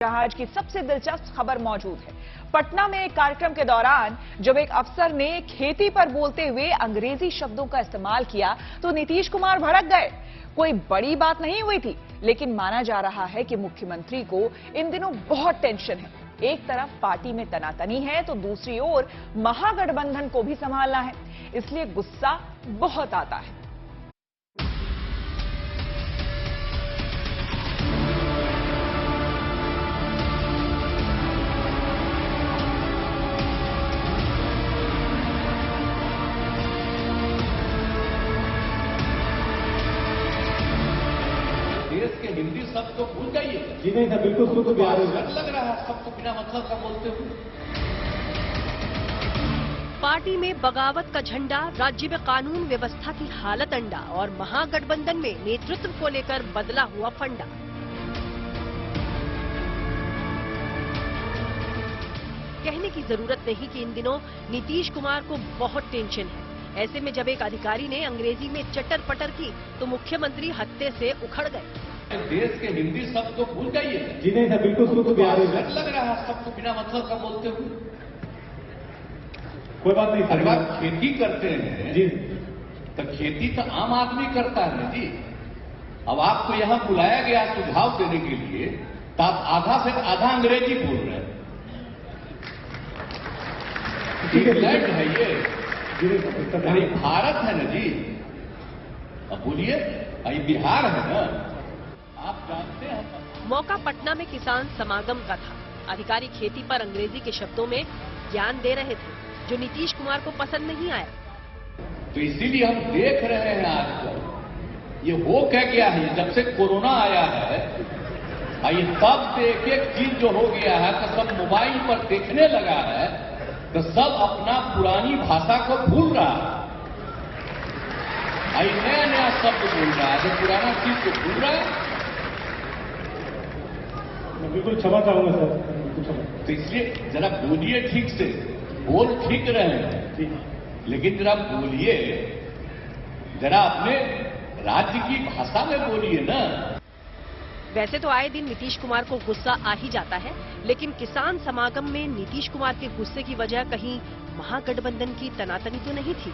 आज की सबसे दिलचस्प खबर मौजूद है। पटना में एक कार्यक्रम के दौरान जब एक अफसर ने खेती पर बोलते हुए अंग्रेजी शब्दों का इस्तेमाल किया तो नीतीश कुमार भड़क गए। कोई बड़ी बात नहीं हुई थी, लेकिन माना जा रहा है कि मुख्यमंत्री को इन दिनों बहुत टेंशन है। एक तरफ पार्टी में तनातनी है तो दूसरी ओर महागठबंधन को भी संभालना है, इसलिए गुस्सा बहुत आता है। देश के हिंदी शब्द को भूल जाइए। जी नहीं था, बिल्कुल शुद्ध बिहार लग रहा है सबको बिना मतलब का बोलते हुए। पार्टी में बगावत का झंडा, राज्य में कानून व्यवस्था की हालत अंडा और महागठबंधन में नेतृत्व को लेकर बदला हुआ फंडा। कहने की जरूरत नहीं कि इन दिनों नीतीश कुमार को बहुत टेंशन है। ऐसे में जब एक अधिकारी ने अंग्रेजी में चटर पटर की तो मुख्यमंत्री हत्थे से उखड़ गए। देश के हिंदी शब्द को भूल जाइए। जी नहीं था, बिल्कुल शुद्ध बिहार लग रहा है सबको बिना मतलब का बोलते हुए। कोई बात नहीं। अगर आप खेती करते हैं जी तो खेती तो आम आदमी करता है जी। अब आपको यहाँ बुलाया गया सुझाव देने के लिए तो आप आधा से आधा अंग्रेजी बोल रहे हैं। इंग्लैंड है ये भारत है ना जी। अब बोलिए, ये बिहार है ना, आप जानते हैं। मौका पटना में किसान समागम का था। अधिकारी खेती पर अंग्रेजी के शब्दों में ज्ञान दे रहे थे, जो नीतीश कुमार को पसंद नहीं आया। तो इसीलिए हम देख रहे हैं आजकल ये हो क्या गया है। जब से कोरोना आया है ये तब से एक एक चीज जो हो गया है तो सब मोबाइल पर देखने लगा है तो सब अपना पुरानी भाषा को भूल रहा है। नया नया शब्द बोल रहा है, जो पुराना चीज को भूल रहा है। मैं बिल्कुल क्षमा चाहूंगा सर। तो इसलिए जरा बोलिए ठीक से, बोल ठीक रहे हैं लेकिन जरा बोलिए, जरा अपने राज्य की भाषा में बोलिए ना। वैसे तो आए दिन नीतीश कुमार को गुस्सा आ ही जाता है, लेकिन किसान समागम में नीतीश कुमार के गुस्से की वजह कहीं महागठबंधन की तनातनी तो नहीं थी।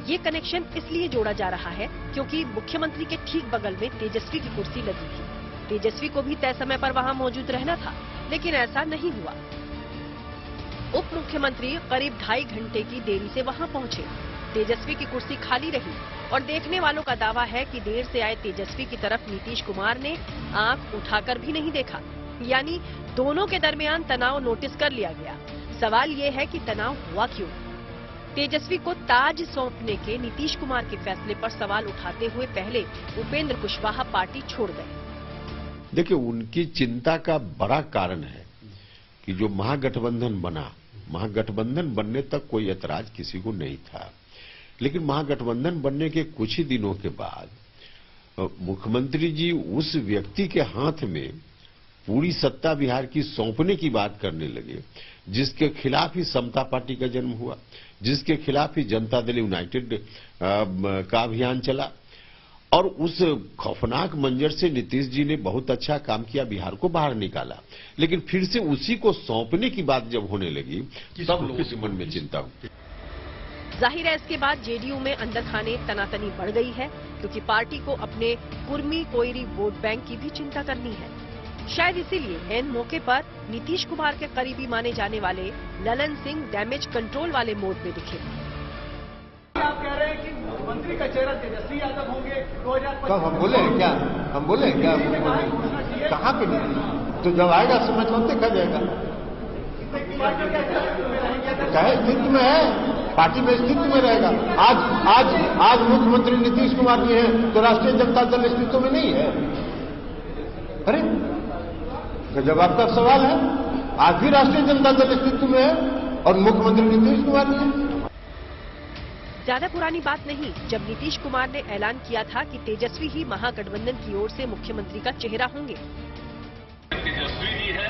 ये कनेक्शन इसलिए जोड़ा जा रहा है क्योंकि मुख्यमंत्री के ठीक बगल में तेजस्वी की कुर्सी लगी थी। तेजस्वी को भी तय समय पर वहां मौजूद रहना था, लेकिन ऐसा नहीं हुआ। उप मुख्यमंत्री करीब 2.5 घंटे की देरी से वहां पहुंचे। तेजस्वी की कुर्सी खाली रही और देखने वालों का दावा है कि देर से आए तेजस्वी की तरफ नीतीश कुमार ने आंख उठाकर भी नहीं देखा, यानी दोनों के दरमियान तनाव नोटिस कर लिया गया। सवाल ये है कि तनाव हुआ क्यों? तेजस्वी को ताज सौंपने के नीतीश कुमार के फैसले पर सवाल उठाते हुए पहले उपेंद्र कुशवाहा पार्टी छोड़ गए। देखिए, उनकी चिंता का बड़ा कारण है कि जो महागठबंधन बना, महागठबंधन बनने तक कोई ऐतराज किसी को नहीं था, लेकिन महागठबंधन बनने के कुछ ही दिनों के बाद मुख्यमंत्री जी उस व्यक्ति के हाथ में पूरी सत्ता बिहार की सौंपने की बात करने लगे जिसके खिलाफ ही समता पार्टी का जन्म हुआ, जिसके खिलाफ ही जनता दल यूनाइटेड का अभियान चला। और उस खौफनाक मंजर से नीतीश जी ने बहुत अच्छा काम किया, बिहार को बाहर निकाला। लेकिन फिर से उसी को सौंपने की बात जब होने लगी सब लोगों के मन में चिंता हुई। जाहिर है इसके बाद जेडीयू में अंदर खाने तनातनी बढ़ गई है, क्योंकि पार्टी को अपने कुर्मी कोयरी वोट बैंक की भी चिंता करनी है। शायद इसीलिए एन मौके पर नीतीश कुमार के करीबी माने जाने वाले ललन सिंह डैमेज कंट्रोल वाले मोड में दिखे। आप कह रहे हैं कि मुख्यमंत्री का चेहरा तेजस्वी यादव होंगे 2025। कब हम बोले हैं क्या? हम बोले हैं क्या? कहाँ पे नहीं? तो जब आएगा समय तो देखा जाएगा। चाहे अस्तित्व में है, पार्टी में अस्तित्व में रहेगा। आज मुख्यमंत्री नीतीश कुमार जी हैं तो राष्ट्रीय जनता दल अस्तित्व में नहीं है। अरे जब आपका सवाल है, आज भी राष्ट्रीय जनता दल अस्तित्व में है और मुख्यमंत्री नीतीश कुमार जी हैं। ज्यादा पुरानी बात नहीं जब नीतीश कुमार ने ऐलान किया था कि तेजस्वी ही महागठबंधन की ओर से मुख्यमंत्री का चेहरा होंगे। तेजस्वी जी है,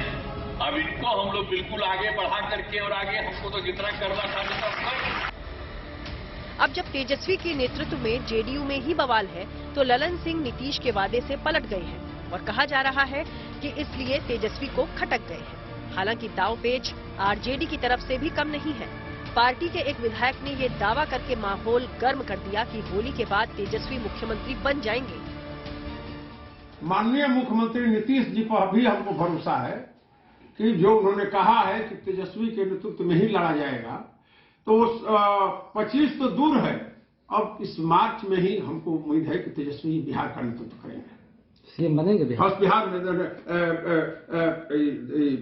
अब इनको हम लोग बिल्कुल आगे बढ़ा करके और आगे हमको तो जितना करना था। अब जब तेजस्वी के नेतृत्व में जेडीयू में ही बवाल है, तो ललन सिंह नीतीश के वादे से पलट गए हैं और कहा जा रहा है कि इसलिए तेजस्वी को खटक गए हैं। हालांकि दांवपेच आरजेडी की तरफ से भी कम नहीं है। पार्टी के एक विधायक ने ये दावा करके माहौल गर्म कर दिया कि होली के बाद तेजस्वी मुख्यमंत्री बन जाएंगे। माननीय मुख्यमंत्री नीतीश जी पर भी हमको भरोसा है कि जो उन्होंने कहा है कि तेजस्वी के नेतृत्व में ही लड़ा जाएगा, तो 25 तो दूर है, अब इस मार्च में ही हमको उम्मीद है कि तेजस्वी बिहार का नेतृत्व करेंगे। सीएम बनेंगे बिहार में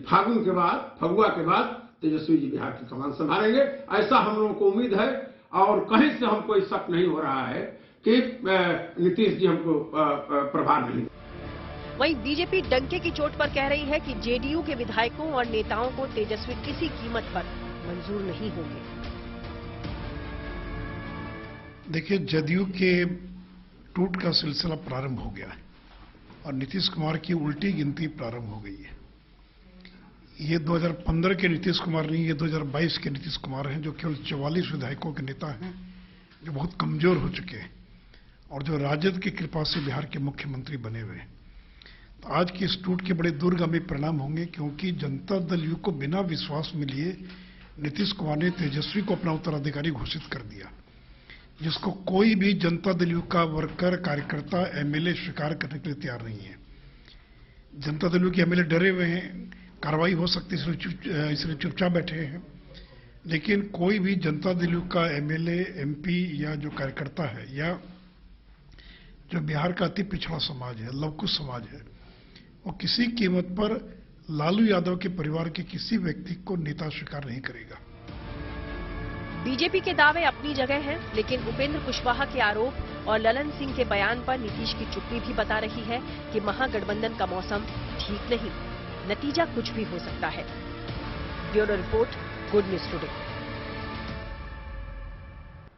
फागुन के बाद, फगुआ के बाद तेजस्वी जी बिहार की कमान संभालेंगे, ऐसा हम लोगों को उम्मीद है। और कहीं से हमको शक नहीं हो रहा है कि नीतीश जी हमको प्रभार नहीं। वहीं बीजेपी डंके की चोट पर कह रही है कि जेडीयू के विधायकों और नेताओं को तेजस्वी किसी कीमत पर मंजूर नहीं होंगे। देखिए, जदयू के टूट का सिलसिला प्रारंभ हो गया है और नीतीश कुमार की उल्टी गिनती प्रारंभ हो गई है। ये 2015 के नीतीश कुमार नहीं, ये 2022 के नीतीश कुमार हैं, जो केवल 44 विधायकों के नेता हैं, जो बहुत कमजोर हो चुके हैं और जो राजद की कृपा से बिहार के मुख्यमंत्री बने हुए हैं। तो आज की इस टूट के बड़े दूरगामी परिणाम होंगे, क्योंकि जनता दल यू को बिना विश्वास में लिए नीतीश कुमार ने तेजस्वी को अपना उत्तराधिकारी घोषित कर दिया, जिसको कोई भी जनता दल यू का वर्कर, कार्यकर्ता, एमएलए स्वीकार करने के लिए तैयार नहीं है। जनता दल यू के एमएलए डरे हुए हैं, कार्रवाई हो सकती है, इसलिए चुपचाप बैठे हैं। लेकिन कोई भी जनता दल यू का एमएलए, एमपी या जो कार्यकर्ता है, या जो बिहार का अति पिछड़ा समाज है, लवकुश समाज है, वो किसी कीमत पर लालू यादव के परिवार के किसी व्यक्ति को नेता स्वीकार नहीं करेगा। बीजेपी के दावे अपनी जगह हैं, लेकिन उपेंद्र कुशवाहा के आरोप और ललन सिंह के बयान पर नीतीश की चुप्पी भी बता रही है कि महागठबंधन का मौसम ठीक नहीं, नतीजा कुछ भी हो सकता है। Bureau report, good news today.